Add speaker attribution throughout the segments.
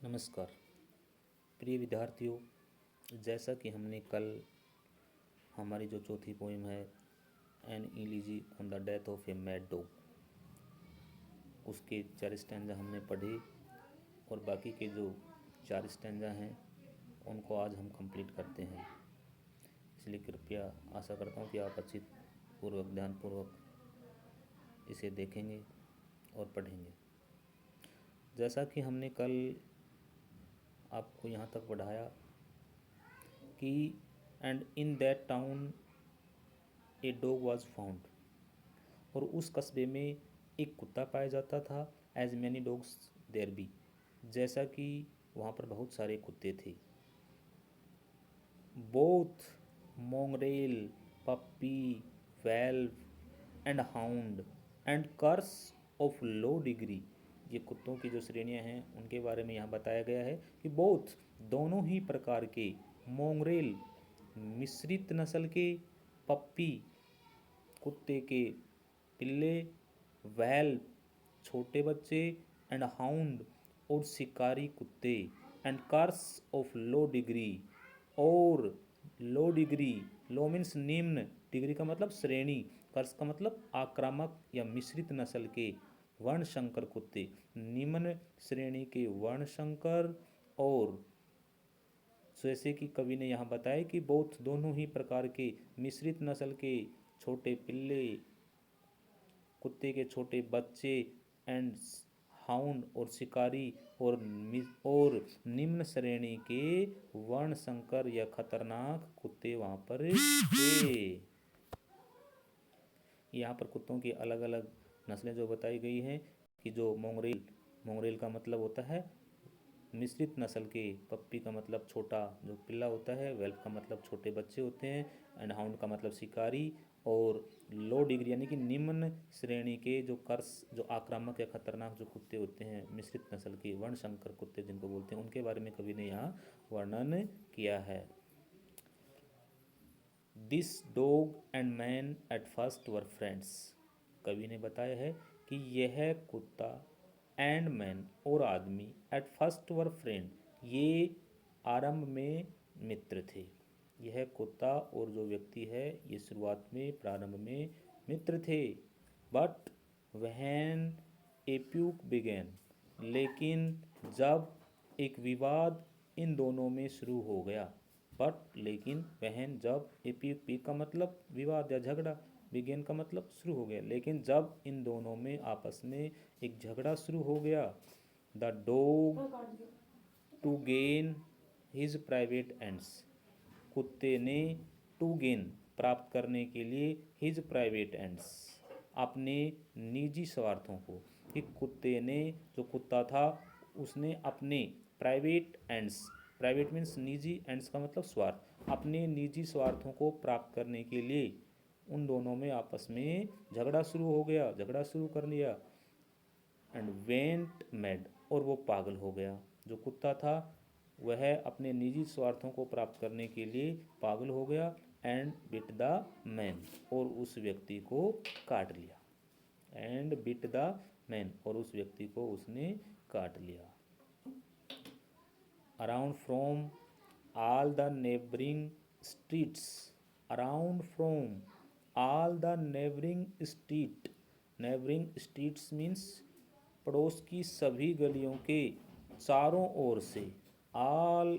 Speaker 1: नमस्कार प्रिय विद्यार्थियों। जैसा कि हमने कल हमारी जो चौथी पोइम है an elegy on the death of a mad dog, उसके 4 स्टैंजा हमने पढ़े और बाकी के जो 4 स्टैंजा हैं उनको आज हम कंप्लीट करते हैं। इसलिए कृपया आशा करता हूँ कि आप अच्छी पूर्वक ध्यानपूर्वक इसे देखेंगे और पढ़ेंगे। जैसा कि हमने कल आपको यहाँ तक पढ़ाया कि and in that town a dog was found, और उस कस्बे में एक कुत्ता पाया जाता था। As many dogs there be, जैसा कि वहाँ पर बहुत सारे कुत्ते थे। Both mongrel, puppy, whelp and hound and curs of low degree, ये कुत्तों की जो श्रेणियां हैं उनके बारे में यहाँ बताया गया है कि बोथ दोनों ही प्रकार के, मोंगरेल मिश्रित नस्ल के, पप्पी कुत्ते के पिल्ले, वेल्व छोटे बच्चे, एंड हाउंड और शिकारी कुत्ते, and curs of low degree, और लो डिग्री, लो मीन्स निम्न, डिग्री का मतलब श्रेणी, कर्स का मतलब आक्रामक या मिश्रित नस्ल के वर्णशंकर कुत्ते, निम्न श्रेणी के वर्णशंकर। और जैसे कि कवि ने यहाँ बताया कि बोथ दोनों ही प्रकार के मिश्रित नस्ल के छोटे पिल्ले, कुत्ते के छोटे बच्चे, एंड हाउंड और शिकारी, और निम्न श्रेणी के वर्णशंकर या खतरनाक कुत्ते वहाँ पर थे। यहाँ पर कुत्तों की अलग अलग नस्लें जो बताई गई हैं कि जो मोंगरेल, मोंगरेल का मतलब होता है मिश्रित नस्ल के, पप्पी का मतलब छोटा जो पिल्ला होता है, वेल्फ का मतलब छोटे बच्चे होते हैं, एंड हाउंड का मतलब शिकारी, और लो डिग्री यानी कि निम्न श्रेणी के जो कर्स, जो आक्रामक या खतरनाक जो कुत्ते होते हैं मिश्रित नस्ल के वर्णशंकर कुत्ते जिनको बोलते हैं, उनके बारे में कवि ने यहाँ वर्णन किया है। This dog and man at first were friends, कवि ने बताया है कि यह कुत्ता एंड मैन और आदमी एट फर्स्ट वर फ्रेंड, ये आरंभ में मित्र थे। यह कुत्ता और जो व्यक्ति है ये शुरुआत में, प्रारंभ में मित्र थे। But when a pique began, लेकिन जब एक विवाद इन दोनों में शुरू हो गया। बट लेकिन, वहन जब, पी का मतलब विवाद या झगड़ा, बिगेन का मतलब शुरू हो गया, लेकिन जब इन दोनों में आपस में एक झगड़ा शुरू हो गया, the dog to gain his private ends, कुत्ते ने टू गेन प्राप्त करने के लिए, हिज प्राइवेट एंड्स अपने निजी स्वार्थों को, कि कुत्ते ने, जो कुत्ता था उसने अपने प्राइवेट एंड्स, प्राइवेट मीन्स निजी, एंड्स का मतलब स्वार्थ, अपने निजी स्वार्थों को प्राप्त करने के लिए उन दोनों में आपस में झगड़ा शुरू हो गया, झगड़ा शुरू कर लिया। एंड वेंट मैड, और वो पागल हो गया। जो कुत्ता था वह अपने निजी स्वार्थों को प्राप्त करने के लिए पागल हो गया। एंड बिट द मैन, और उस व्यक्ति को काट लिया। एंड बिट द मैन, और उस व्यक्ति को उसने काट लिया। Around from all the neighboring streets, around from all the neighboring streets means पड़ोस की सभी गलियों के चारों ओर से, all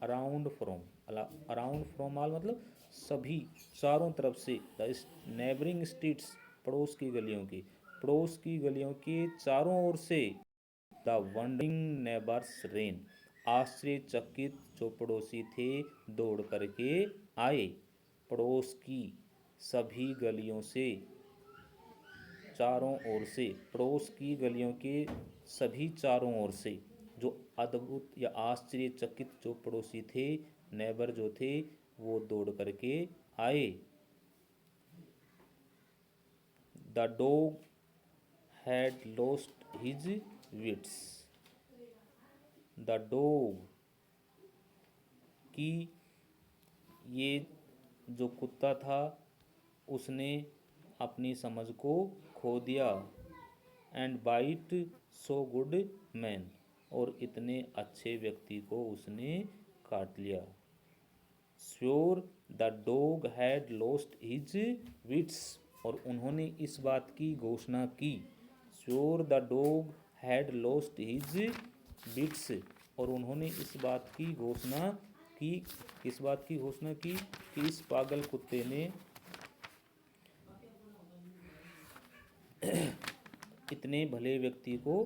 Speaker 1: around from all मतलब सभी, चारों तरफ से, the neighboring streets पड़ोस की गलियों की, पड़ोस की गलियों के चारों ओर से, द वंडरिंग नेबर्स रेन, आश्चर्यचकित जो पड़ोसी थे दौड़ करके आए। पड़ोस की सभी गलियों से, चारों ओर से, पड़ोस की गलियों के सभी चारों ओर से, जो अद्भुत या आश्चर्यचकित जो पड़ोसी थे, नेबर जो थे, वो दौड़ करके आए। The dog had lost his wits, the dog की, ये जो कुत्ता था उसने अपनी समझ को खो दिया। And bite so good man, और इतने अच्छे व्यक्ति को उसने काट लिया। Sure the dog had lost his wits, और उन्होंने इस बात की घोषणा की। Sure the dog had lost his wits, और उन्होंने इस बात की घोषणा की, इस बात की घोषणा की कि इस पागल कुत्ते ने इतने भले व्यक्ति को,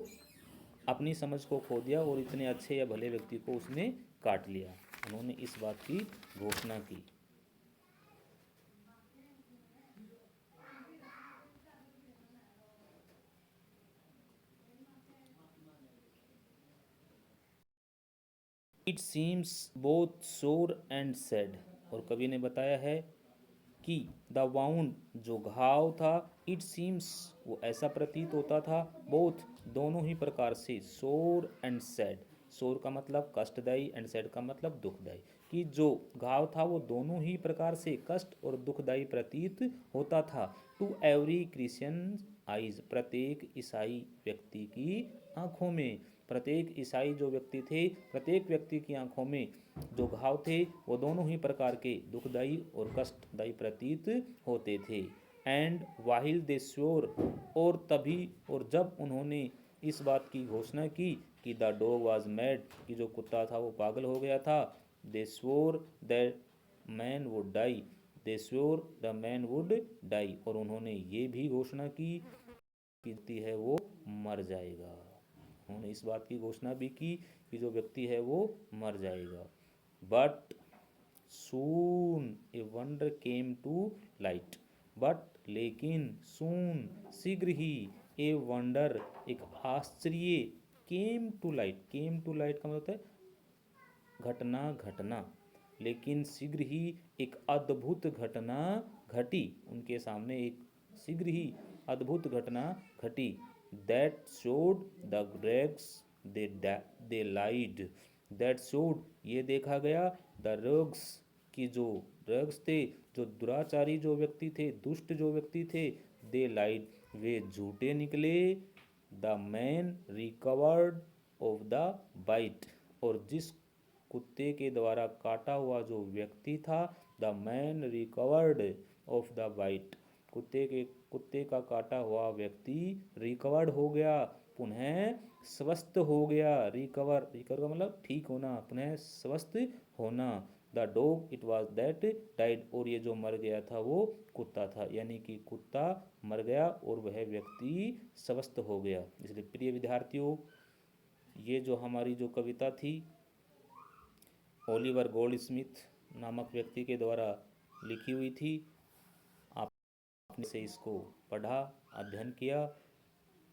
Speaker 1: अपनी समझ को खो दिया और इतने अच्छे या भले व्यक्ति को उसने काट लिया। उन्होंने इस बात की घोषणा की। इट सीम्स बोथ सोर एंड सैड, और कवि ने बताया है कि द वाउंड, जो घाव था, इट सीम्स, वो ऐसा प्रतीत होता था, बोथ, दोनों ही प्रकार से, सोर एंड सैड, सोर का मतलब कष्टदायी एंड सैड का मतलब दुखदायी, कि जो घाव था वो दोनों ही प्रकार से कष्ट और दुखदायी प्रतीत होता था। टू एवरी क्रिश्चियन आइज, प्रत्येक ईसाई व्यक्ति की आंखों में, प्रत्येक ईसाई जो व्यक्ति थे, प्रत्येक व्यक्ति की आंखों में जो घाव थे वो दोनों ही प्रकार के दुखदायी और कष्टदायी प्रतीत होते थे। एंड वाहिल दे श्योर, और तभी और जब उन्होंने इस बात की घोषणा की कि द डॉग वाज मैड, कि जो कुत्ता था वो पागल हो गया था, they swore that man would die, they swore the man would die, और उन्होंने ये भी घोषणा की कि है वो मर जाएगा। उन्होंने इस बात की घोषणा भी की कि जो व्यक्ति है वो मर जाएगा। But soon a wonder came to light, but लेकिन, सून शीघ्र ही, ए वंडर एक आश्चर्य, came to light, came to light का मतलब होता है घटना, घटना, लेकिन शीघ्र ही एक अद्भुत घटना घटी उनके सामने, एक शीघ्र ही अद्भुत घटना घटी। That showed the drags they lied, that showed, ये देखा गया, द रग्स, की जो ड्रग्स थे, जो दुराचारी जो व्यक्ति थे, दुष्ट जो व्यक्ति थे, दे लाइड, वे झूठे निकले। The man recovered of the bite, और जिस कुत्ते के द्वारा काटा हुआ जो व्यक्ति था, the man recovered of the bite, कुत्ते का काटा हुआ व्यक्ति रिकवर्ड हो गया, पुनः स्वस्थ हो गया। रिकवर, रिकवर का मतलब ठीक होना, पुनः स्वस्थ होना। The dog it was that died, और ये जो मर गया था वो कुत्ता था, यानी कि कुत्ता मर गया और वह व्यक्ति स्वस्थ हो गया। इसलिए प्रिय विद्यार्थियों, ये जो हमारी जो कविता थी ओलिवर गोल्डस्मिथ नामक व्यक्ति के द्वारा लिखी हुई थी, आपने से इसको पढ़ा, अध्ययन किया,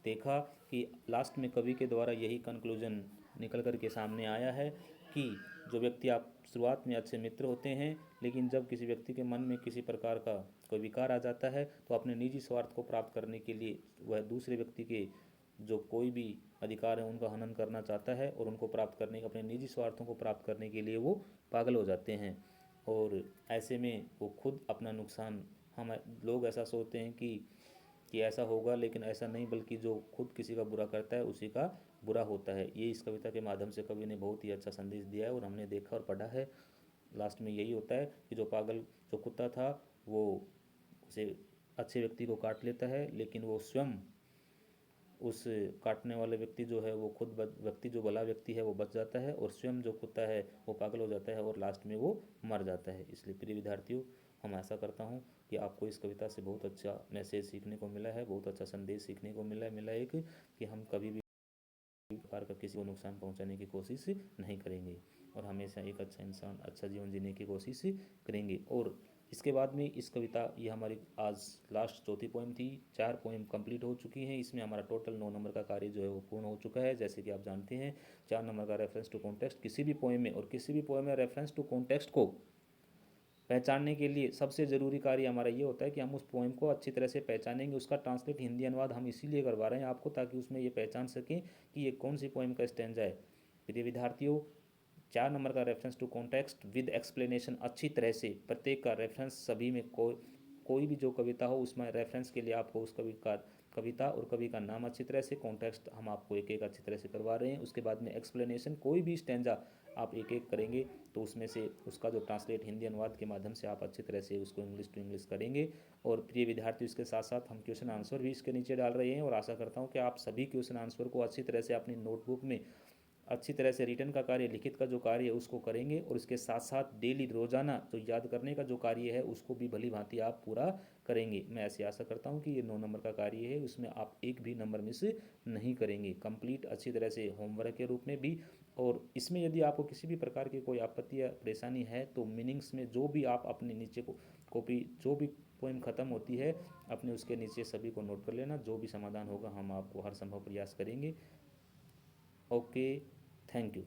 Speaker 1: देखा कि लास्ट में कवि के द्वारा यही कंक्लूजन निकल कर के सामने आया है कि जो व्यक्ति आप शुरुआत में अच्छे मित्र होते हैं, लेकिन जब किसी व्यक्ति के मन में किसी प्रकार का कोई विकार आ जाता है तो अपने निजी स्वार्थ को प्राप्त करने के लिए वह दूसरे व्यक्ति के जो कोई भी अधिकार है उनका हनन करना चाहता है, और उनको प्राप्त करने के, अपने निजी स्वार्थों को प्राप्त करने के लिए वो पागल हो जाते हैं। और ऐसे में वो खुद अपना नुकसान, हम लोग ऐसा सोचते हैं कि ऐसा होगा, लेकिन ऐसा नहीं, बल्कि जो खुद किसी का बुरा करता है उसी का बुरा होता है। ये इस कविता के माध्यम से कवि ने बहुत ही अच्छा संदेश दिया है और हमने देखा और पढ़ा है। लास्ट में यही होता है कि जो पागल जो कुत्ता था वो उसे अच्छे व्यक्ति को काट लेता है, लेकिन वो स्वयं, उस काटने वाले व्यक्ति जो है वो खुद व्यक्ति जो भला व्यक्ति है वो बच जाता है, और स्वयं जो कुत्ता है वो पागल हो जाता है और लास्ट में वो मर जाता है। इसलिए प्रिय विद्यार्थियों, हम आशा करता हूँ कि आपको इस कविता से बहुत अच्छा मैसेज सीखने को मिला है, बहुत अच्छा संदेश सीखने को मिला एक, कि हम कभी भी प्रकार का किसी को नुकसान पहुंचाने की कोशिश नहीं करेंगे और हमेशा एक अच्छा इंसान, अच्छा जीवन जीने की कोशिश करेंगे। और इसके बाद में इस कविता, ये हमारी आज लास्ट चौथी पोएम थी, 4 पोएम कंप्लीट हो चुकी हैं। इसमें हमारा टोटल 9 नंबर का कार्य जो है वो पूर्ण हो चुका है। जैसे कि आप जानते हैं 4 नंबर का रेफरेंस टू कॉन्टेक्स्ट, किसी भी पोएम में, और किसी भी पोएम में रेफरेंस टू कॉन्टेक्स्ट को पहचानने के लिए सबसे ज़रूरी कार्य हमारा ये होता है कि हम उस पोएम को अच्छी तरह से पहचानेंगे। उसका ट्रांसलेट हिंदी अनुवाद हम इसीलिए करवा रहे हैं आपको, ताकि उसमें ये पहचान सकें कि ये कौन सी पोएम का स्टैंजा है। प्रिय विद्यार्थियों, 4 नंबर का reference to context with explanation, अच्छी तरह से प्रत्येक का रेफरेंस, सभी में कोई भी जो कविता हो उसमें रेफरेंस के लिए आपको उस कवि कविता और कवि का नाम अच्छी तरह से, कॉन्टेक्स्ट हम आपको एक एक अच्छी तरह से करवा रहे हैं। उसके बाद में एक्सप्लेनेशन, कोई भी स्टैंजा आप एक एक करेंगे तो उसमें से उसका जो ट्रांसलेट हिंदी अनुवाद के माध्यम से आप अच्छी तरह से उसको इंग्लिश टू इंग्लिश करेंगे। और प्रिय विद्यार्थी, इसके साथ साथ हम क्वेश्चन आंसर भी इसके नीचे डाल रहे हैं और आशा करता हूँ कि आप सभी क्वेश्चन आंसर को अच्छी तरह से अपनी नोटबुक में अच्छी तरह से रिटर्न का कार्य, लिखित का जो कार्य है उसको करेंगे और इसके साथ साथ डेली रोजाना जो याद करने का जो कार्य है उसको भी भली भांति आप पूरा करेंगे। मैं ऐसी आशा करता हूँ कि ये 9 नंबर का कार्य है उसमें आप एक भी नंबर मिस नहीं करेंगे, कंप्लीट अच्छी तरह से होमवर्क के रूप में भी। और इसमें यदि आपको किसी भी प्रकार की कोई आपत्ति या परेशानी है तो मीनिंग्स में जो भी आप अपने नीचे को कॉपी, जो भी पोइम ख़त्म होती है अपने उसके नीचे सभी को नोट कर लेना, जो भी समाधान होगा हम आपको हर संभव प्रयास करेंगे। Okay, thank you.